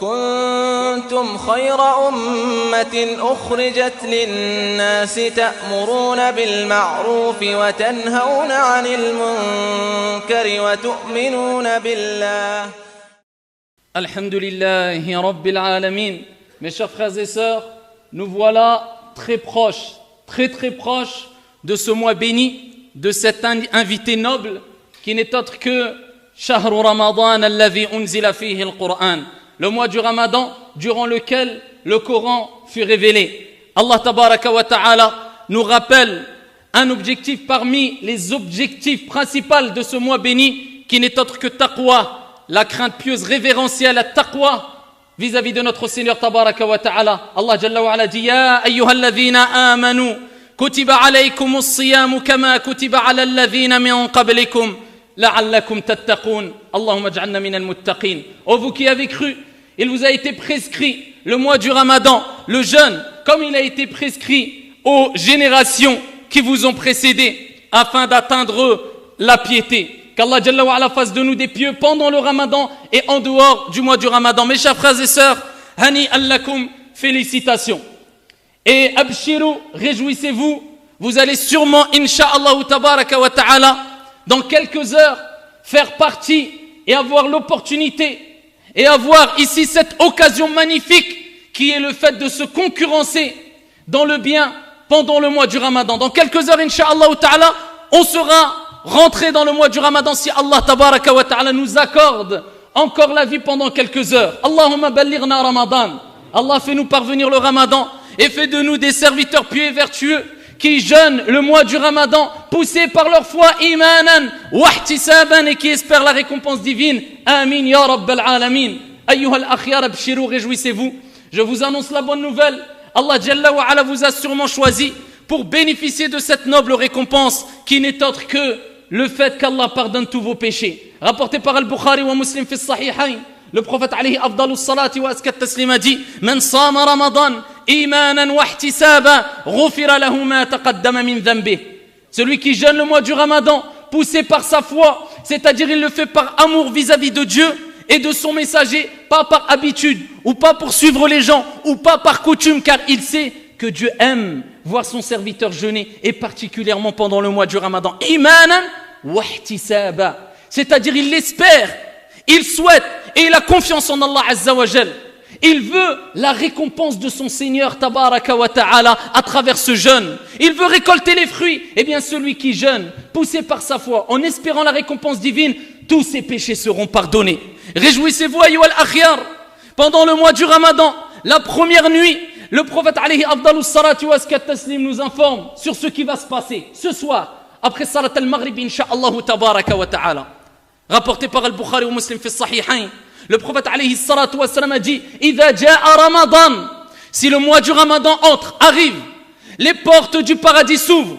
كنتم خير أمة أخرجت للناس تأمرون بالمعروف وتنهون عن المنكر وتؤمنون بالله. Alhamdulillahi Rabbil Alamin. Mes chers frères et sœurs, nous voilà très proches de ce mois béni, de cet invité noble qui n'est autre que Shahru Ramadan alladhi unzila fihi al-Qur'an, le mois du Ramadan durant lequel le Coran fut révélé. Allah tabaraka wa ta'ala nous rappelle un objectif parmi les objectifs principaux de ce mois béni qui n'est autre que taqwa, la crainte pieuse révérentielle, la taqwa vis-à-vis de notre Seigneur tabaraka wa ta'ala. Allah jalla wa ala dit ya ayyuhalladhina amanu kutiba alaykumus siyamu kama kutiba ala alladhina min qablikum la'allakum tattaqun. Allahumma ij'alna minal muttaqin. Ô vous qui avez cru, il vous a été prescrit le mois du Ramadan, le jeûne, comme il a été prescrit aux générations qui vous ont précédés, afin d'atteindre la piété. Qu'Allah Jalla wa Ala fasse de nous des pieux pendant le Ramadan et en dehors du mois du Ramadan. Mes chers frères et sœurs, hani allakum, félicitations. Et abshiru, réjouissez-vous, vous allez sûrement, insha'Allah tabaraka wa ta'ala, dans quelques heures, faire partie et avoir l'opportunité et avoir ici cette occasion magnifique qui est le fait de se concurrencer dans le bien pendant le mois du Ramadan. Dans quelques heures, insha'Allah ta'ala, on sera rentré dans le mois du Ramadan si Allah tabaraka wa ta'ala nous accorde encore la vie pendant quelques heures. Allahumma ballighna Ramadan. Allah fait nous parvenir le Ramadan et fait de nous des serviteurs pieux et vertueux qui jeûnent le mois du Ramadan, poussés par leur foi imanan wa ihtisaban, et qui espèrent la récompense divine. Amin ya Rabbal Alamin. Ayyuhal akhyar, abshiru, réjouissez-vous. Je vous annonce la bonne nouvelle. Allah Jalla wa Ala vous a sûrement choisi pour bénéficier de cette noble récompense qui n'est autre que le fait qu'Allah pardonne tous vos péchés. Rapporté par Al-Bukhari wa Muslim fi Sahihayn, le prophète alayhi afdalus salati wa askat taslim a dit: Man sama Ramadan imanan wa ihtisaba ghufira lahu ma taqaddama min dhanbih. Celui qui jeûne le mois du Ramadan, poussé par sa foi, c'est-à-dire il le fait par amour vis-à-vis de Dieu et de son messager, pas par habitude ou pas pour suivre les gens ou pas par coutume, car il sait que Dieu aime voir son serviteur jeûner, et particulièrement pendant le mois du Ramadan. Imanan wa ihtisaba, c'est-à-dire il l'espère, il souhaite et il a confiance en Allah Azza wa Jal. Il veut la récompense de son Seigneur tabaraka wa ta'ala à travers ce jeûne. Il veut récolter les fruits. Eh bien celui qui jeûne, poussé par sa foi, en espérant la récompense divine, tous ses péchés seront pardonnés. Réjouissez-vous ayyuhal akhyar, pendant le mois du Ramadan, la première nuit, le prophète alayhi afdalus salati wa askat taslim nous informe sur ce qui va se passer ce soir après salat al-maghrib insha'Allah tabaraka wa ta'ala. Rapporté par Al-Bukhari wa Muslim fi Sahihayn, le prophète alayhi salatu wa salam a dit: Idha ja'a Ramadan, si le mois du Ramadan arrive, les portes du paradis s'ouvrent,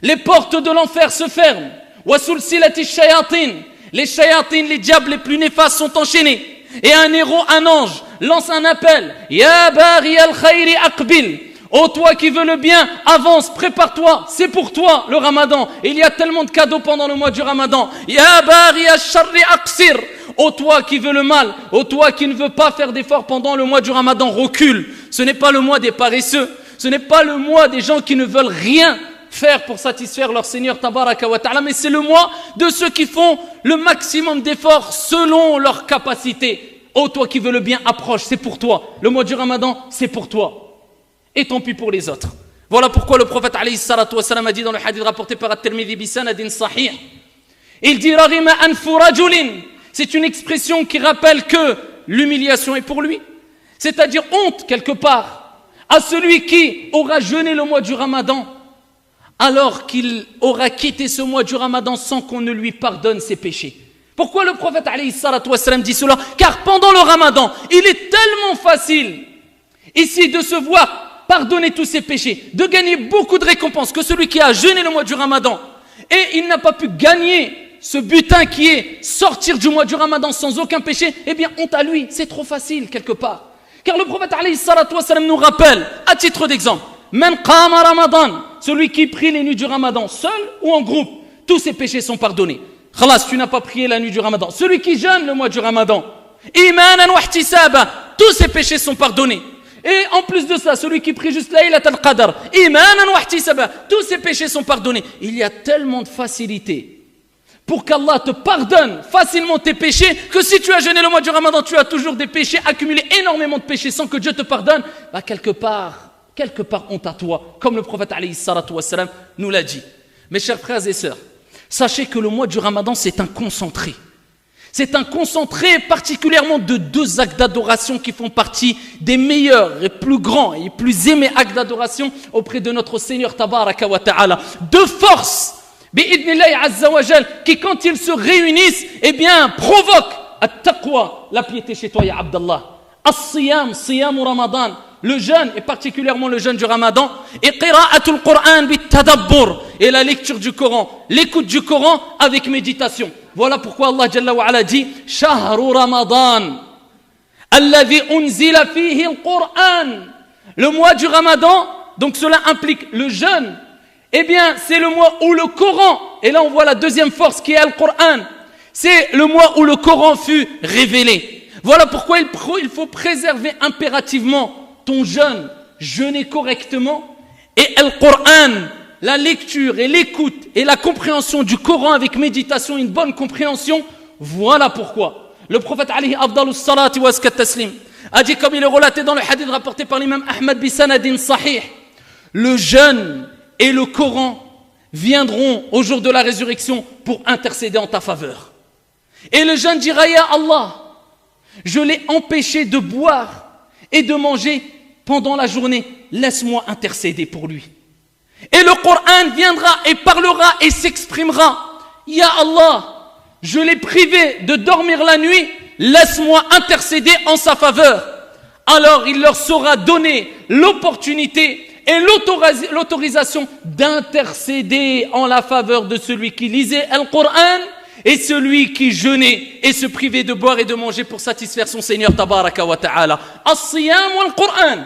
les portes de l'enfer se ferment. Wa sulsilati shayatin, les shayatin, les diables les plus néfastes sont enchaînés. Et un héros, un ange, lance un appel: Ya bari al-khayri aqbil. Oh toi qui veux le bien, avance, prépare-toi, c'est pour toi le Ramadan. Et il y a tellement de cadeaux pendant le mois du Ramadan. Ya bari al-sharri aqsir. Oh toi qui veux le mal, oh toi qui ne veux pas faire d'efforts pendant le mois du Ramadan, recule. Ce n'est pas le mois des paresseux, ce n'est pas le mois des gens qui ne veulent rien faire pour satisfaire leur Seigneur tabaraka wa ta'ala, mais c'est le mois de ceux qui font le maximum d'efforts selon leur capacité. Oh toi qui veux le bien, approche, c'est pour toi. Le mois du Ramadan, c'est pour toi. Et tant pis pour les autres. Voilà pourquoi le prophète alayhi salatu wa salam a dit dans le hadith rapporté par At-Tirmidhi bi sanadin sahih, il dit: Raghima anfu rajulin. C'est une expression qui rappelle que l'humiliation est pour lui, c'est-à-dire honte quelque part à celui qui aura jeûné le mois du Ramadan alors qu'il aura quitté ce mois du Ramadan sans qu'on ne lui pardonne ses péchés. Pourquoi le prophète alayhi salatu wa salam dit cela? Car pendant le Ramadan, il est tellement facile ici de se voir pardonner tous ses péchés, de gagner beaucoup de récompenses que celui qui a jeûné le mois du Ramadan et il n'a pas pu gagner ce butin qui est sortir du mois du Ramadan sans aucun péché, eh bien honte à lui, c'est trop facile quelque part. Car le prophète alayhi salatu wa salam nous rappelle, à titre d'exemple, Man qama Ramadan, celui qui prie les nuits du Ramadan, seul ou en groupe, tous ses péchés sont pardonnés. Khalas, tu n'as pas prié la nuit du Ramadan. Celui qui jeûne le mois du Ramadan, imanan wa ihtisaba, tous ses péchés sont pardonnés. Et en plus de ça, celui qui prie juste Laylat al-Qadr, imanan wa ihtisaba, tous ses péchés sont pardonnés. Il y a tellement de facilité pour qu'Allah te pardonne facilement tes péchés, que si tu as jeûné le mois du Ramadan, tu as toujours des péchés, accumulé énormément de péchés sans que Dieu te pardonne, bah quelque part honte à toi, comme le prophète alayhi salatu wassalam nous l'a dit. Mes chers frères et sœurs, sachez que le mois du Ramadan, c'est un concentré. C'est un concentré particulièrement de 2 actes d'adoration qui font partie des meilleurs et plus grands et plus aimés actes d'adoration auprès de notre Seigneur Tabaraka wa Ta'ala. 2 forces, bi'idnillahi azza wa jal, qui quand ils se réunissent, eh bien, provoquent at-taqwa, la piété chez toi, ya Abdallah. As-siyam, siyam Ramadan, le jeûne, et particulièrement le jeûne du Ramadan, et qira'atul Qur'an bit-tadabbur, et la lecture du Coran, l'écoute du Coran avec méditation. Voilà pourquoi Allah Jalla wa Ala dit Shahru Ramadan alladhi unzila fihi al-Qur'an. Le mois du Ramadan, donc cela implique le jeûne. Eh bien, c'est le mois où le Coran, et là on voit la deuxième force qui est Al-Qur'an, c'est le mois où le Coran fut révélé. Voilà pourquoi il faut préserver impérativement ton jeûne, jeûner correctement, et Al-Qur'an, la lecture et l'écoute et la compréhension du Coran avec méditation, une bonne compréhension. Voilà pourquoi le prophète alayhi afdalus salati wa azka taslim a dit, comme il est relaté dans le hadith rapporté par l'imam Ahmad bi sanadin sahih, le jeûne et le Coran viendront au jour de la résurrection pour intercéder en ta faveur. Et le jeûne dira, ya Allah, je l'ai empêché de boire et de manger pendant la journée, laisse-moi intercéder pour lui. Et le Coran viendra et parlera et s'exprimera, ya Allah, je l'ai privé de dormir la nuit, laisse-moi intercéder en sa faveur. Alors il leur sera donné l'opportunité et l'autorisation d'intercéder en la faveur de celui qui lisait le Coran et celui qui jeûnait et se privait de boire et de manger pour satisfaire son Seigneur Tabaraka wa Ta'ala. As-siyam wal Qur'an.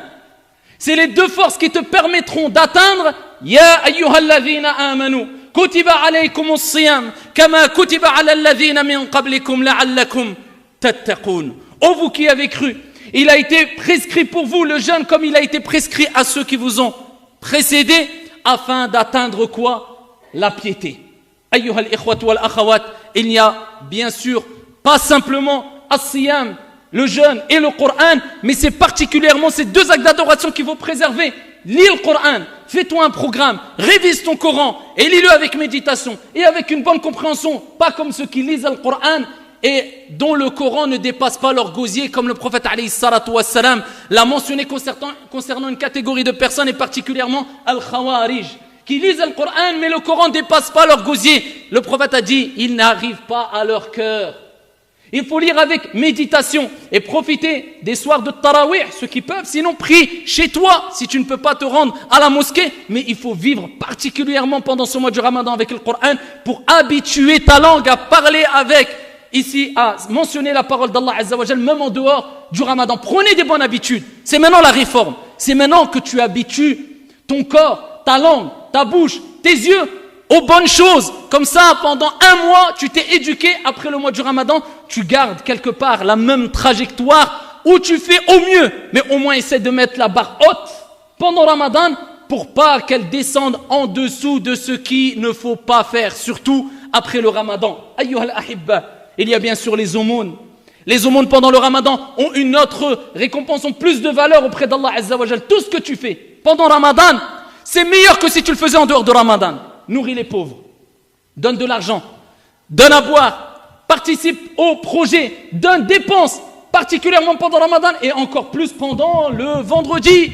C'est les 2 forces qui te permettront d'atteindre Ya ayyuhalladhina amanu kutiba alaykumus siyam kama kutiba ala alladhina min qablikum la'allakum tattaqun. Ô vous qui avez cru, il a été prescrit pour vous le jeûne comme il a été prescrit à ceux qui vous ont précédés, afin d'atteindre quoi? La piété. Ayyuhal ikhwat wal akhawat, il n'y a bien sûr pas simplement as-siyam, le jeûne et le Coran, mais c'est particulièrement ces 2 actes d'adoration qu'il faut préserver. Lis le Coran, fais-toi un programme, révise ton Coran et lis-le avec méditation et avec une bonne compréhension, pas comme ceux qui lisent le Coran et dont le Coran ne dépasse pas leur gosier, comme le prophète alayhi salatu wassalam l'a mentionné concernant une catégorie de personnes, et particulièrement al-Khawarij, qui lisent le Coran mais le Coran ne dépasse pas leur gosier. Le prophète a dit, ils n'arrivent pas à leur cœur. Il faut lire avec méditation et profiter des soirs de Tarawih, ceux qui peuvent, sinon prie chez toi si tu ne peux pas te rendre à la mosquée. Mais il faut vivre particulièrement pendant ce mois du Ramadan avec le Coran pour habituer ta langue à parler avec, ici à mentionner la parole d'Allah Azza wa Jal, même en dehors du Ramadan. Prenez des bonnes habitudes. C'est maintenant la réforme. C'est maintenant que tu habitues ton corps, ta langue, ta bouche, tes yeux aux bonnes choses. Comme ça, pendant 1 mois, tu t'es éduqué. Après le mois du Ramadan, tu gardes quelque part la même trajectoire où tu fais au mieux. Mais au moins, essaie de mettre la barre haute pendant Ramadan pour pas qu'elle descende en dessous de ce qu'il ne faut pas faire, surtout après le Ramadan. Ayyuhal ahibba, il y a bien sûr les aumônes. Les aumônes pendant le Ramadan ont une autre récompense, ont plus de valeur auprès d'Allah Azza wa Jal. Tout ce que tu fais pendant Ramadan, c'est meilleur que si tu le faisais en dehors de Ramadan. Nourris les pauvres, donne de l'argent, donne à boire, participe au projet, donne, dépense, particulièrement pendant Ramadan et encore plus pendant le vendredi.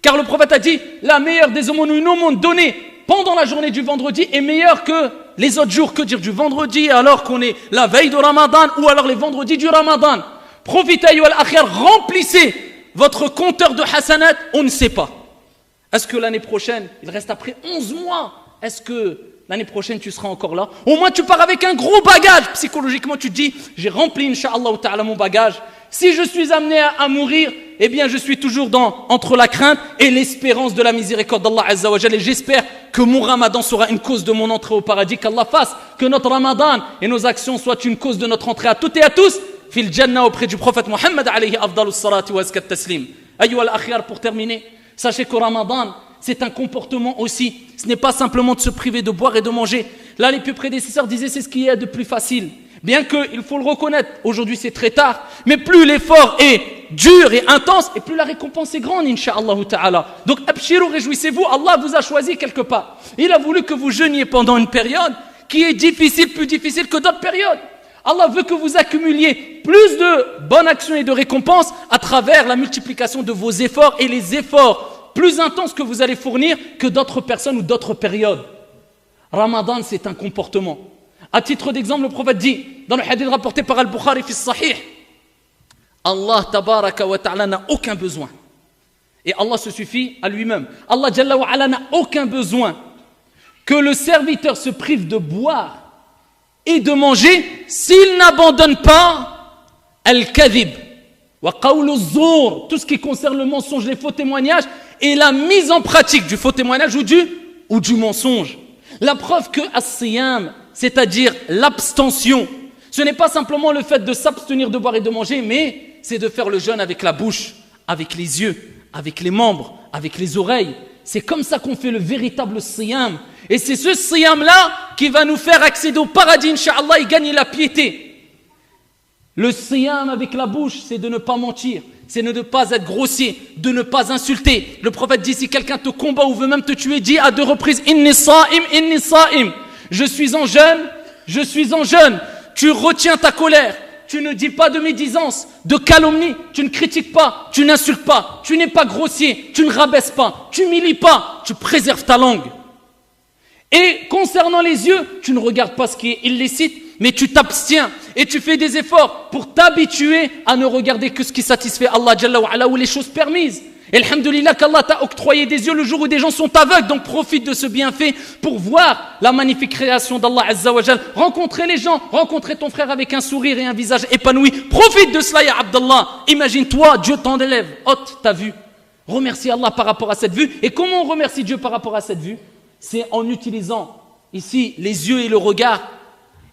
Car le prophète a dit, la meilleure des aumônes ou une aumône donnée pendant la journée du vendredi est meilleure que les autres jours. Que dire du vendredi alors qu'on est la veille de Ramadan ou alors les vendredis du Ramadan? Profitez ayyuhal akhir, remplissez votre compteur de hasanat, on ne sait pas. Est-ce que l'année prochaine, il reste après 11 mois, est-ce que l'année prochaine tu seras encore là? Au moins tu pars avec un gros bagage. Psychologiquement tu te dis, j'ai rempli incha'Allah ta'ala mon bagage. Si je suis amené à mourir, eh bien je suis toujours entre la crainte et l'espérance de la miséricorde d'Allah Azza wa Jalla. Et j'espère que mon Ramadan sera une cause de mon entrée au paradis. Qu'Allah fasse que notre Ramadan et nos actions soient une cause de notre entrée à toutes et à tous. fil Jannah auprès du prophète Mohammed alayhi afdalus salati wa azkat taslim. Ayyuha al-akhyar, pour terminer, sachez qu'au Ramadan, c'est un comportement aussi. Ce n'est pas simplement de se priver de boire et de manger. Là, les plus prédécesseurs disaient c'est ce qui est de plus facile. Bien qu'il faut le reconnaître, aujourd'hui c'est très tard, mais plus l'effort est dur et intense, et plus la récompense est grande, incha'Allah ta'ala. Donc, abshirou, réjouissez-vous, Allah vous a choisi quelque part. Il a voulu que vous jeûniez pendant une période qui est difficile, plus difficile que d'autres périodes. Allah veut que vous accumuliez plus de bonnes actions et de récompenses à travers la multiplication de vos efforts et les efforts plus intenses que vous allez fournir que d'autres personnes ou d'autres périodes. Ramadan, c'est un comportement. À titre d'exemple, le prophète dit, dans le hadith rapporté par Al-Bukhari fi Sahih, Allah tabaraka wa ta'ala n'a aucun besoin. Et Allah se suffit à lui-même. Allah Jalla wa ala n'a aucun besoin que le serviteur se prive de boire et de manger s'il n'abandonne pas al-kadhib wa qawlu zour, tout ce qui concerne le mensonge, les faux témoignages et la mise en pratique du faux témoignage ou du mensonge. La preuve que as-siyam, c'est-à-dire l'abstention, ce n'est pas simplement le fait de s'abstenir de boire et de manger, mais c'est de faire le jeûne avec la bouche, avec les yeux, avec les membres, avec les oreilles. C'est comme ça qu'on fait le véritable siyam. Et c'est ce siyam-là qui va nous faire accéder au paradis, incha'Allah, et gagner la piété. Le siyam avec la bouche, c'est de ne pas mentir, c'est de ne pas être grossier, de ne pas insulter. Le prophète dit, si quelqu'un te combat ou veut même te tuer, dis à 2 reprises, inni sa'im. Je suis en jeûne. Tu retiens ta colère. Tu ne dis pas de médisance, de calomnie. Tu ne critiques pas, tu n'insultes pas. Tu n'es pas grossier, tu ne rabaisses pas. Tu n'humilies pas, tu préserves ta langue. Et concernant les yeux, tu ne regardes pas ce qui est illicite, mais tu t'abstiens et tu fais des efforts pour t'habituer à ne regarder que ce qui satisfait Allah Jalla wa ala ou les choses permises. Et alhamdoulilah qu'Allah t'a octroyé des yeux le jour où des gens sont aveugles, donc profite de ce bienfait pour voir la magnifique création d'Allah Azza wa Jal, rencontrer les gens, rencontrer ton frère avec un sourire et un visage épanoui. Profite de cela, ya Abdallah. Imagine-toi, Dieu t'enlève, ôte ta vue. Remercie Allah par rapport à cette vue. Et comment on remercie Dieu par rapport à cette vue? C'est en utilisant ici les yeux et le regard.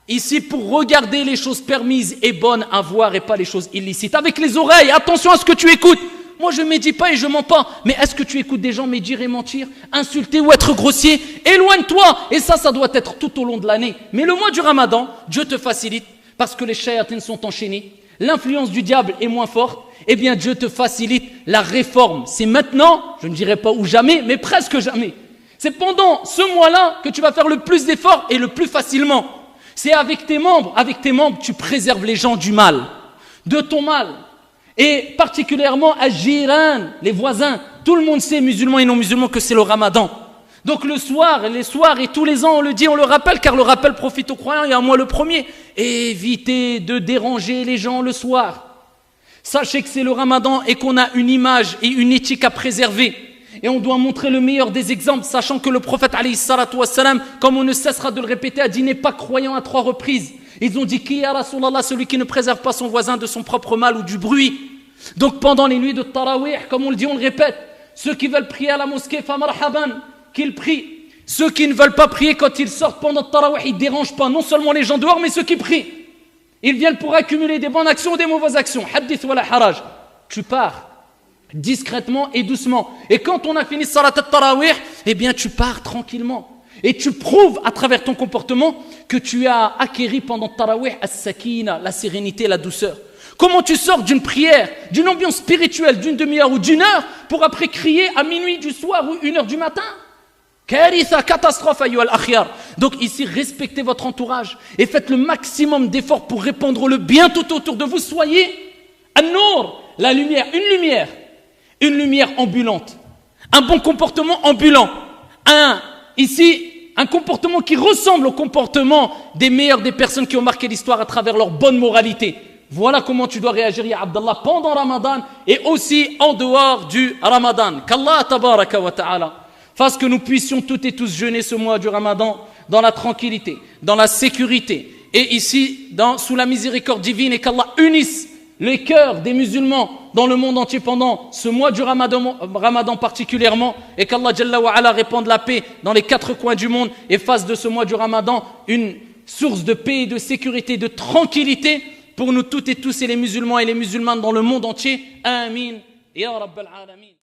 Ici pour regarder les choses permises et bonnes à voir et pas les choses illicites. Avec les oreilles, attention à ce que tu écoutes. Moi je ne médis pas et je mens pas. Mais est-ce que tu écoutes des gens médire et mentir, insulter ou être grossier? Éloigne-toi. Et ça doit être tout au long de l'année. Mais le mois du Ramadan, Dieu te facilite parce que les shayatines sont enchaînés. L'influence du diable est moins forte. Eh bien Dieu te facilite la réforme. C'est maintenant, je ne dirais pas ou jamais, mais presque jamais. C'est pendant ce mois-là que tu vas faire le plus d'efforts et le plus facilement. C'est avec tes membres, tu préserves les gens du mal, de ton mal. Et particulièrement à Jiran, les voisins, tout le monde sait, musulmans et non musulmans, que c'est le Ramadan. Donc les soirs et tous les ans on le dit, on le rappelle, car le rappel profite aux croyants et à moi le premier. Évitez de déranger les gens le soir. Sachez que c'est le Ramadan et qu'on a une image et une éthique à préserver. Et on doit montrer le meilleur des exemples, sachant que le prophète, alayhi salatu wassalam, comme on ne cessera de le répéter, a dit n'est pas croyant à 3 reprises. Ils ont dit, qui ya Rasulallah, celui qui ne préserve pas son voisin de son propre mal ou du bruit. Donc pendant les nuits de Tarawih, comme on le dit, on le répète, ceux qui veulent prier à la mosquée, famarhaban, qu'ils prient. Ceux qui ne veulent pas prier quand ils sortent pendant Tarawih, ils ne dérangent pas non seulement les gens dehors, mais ceux qui prient. Ils viennent pour accumuler des bonnes actions ou des mauvaises actions. Hadith wa la haraj. Tu pars discrètement et doucement. Et quand on a fini salat al-tarawih, eh bien tu pars tranquillement. Et tu prouves à travers ton comportement que tu as acquéri pendant tarawih as-sakina, la sérénité, la douceur. Comment tu sors d'une prière, d'une ambiance spirituelle d'une demi-heure ou d'une heure pour après crier à minuit du soir ou 1h du matin? Karitha, catastrophe, ayyuhal akhyar. Donc ici, respectez votre entourage et faites le maximum d'efforts pour répandre le bien tout autour de vous. Soyez an-nour, la lumière, une lumière ambulante, un bon comportement ambulant, un comportement qui ressemble au comportement des meilleures des personnes qui ont marqué l'histoire à travers leur bonne moralité. Voilà comment tu dois réagir, ya Abdallah, pendant Ramadan et aussi en dehors du Ramadan. Qu'Allah tabaraka wa ta'ala fasse que nous puissions toutes et tous jeûner ce mois du Ramadan dans la tranquillité, dans la sécurité et ici sous la miséricorde divine, et qu'Allah unisse les cœurs des musulmans dans le monde entier pendant ce mois du Ramadan particulièrement, et qu'Allah Jalla wa ala répande la paix dans les 4 coins du monde et fasse de ce mois du Ramadan une source de paix, de sécurité, de tranquillité pour nous toutes et tous et les musulmans dans le monde entier. Amin. Ya Rabbal Alamin.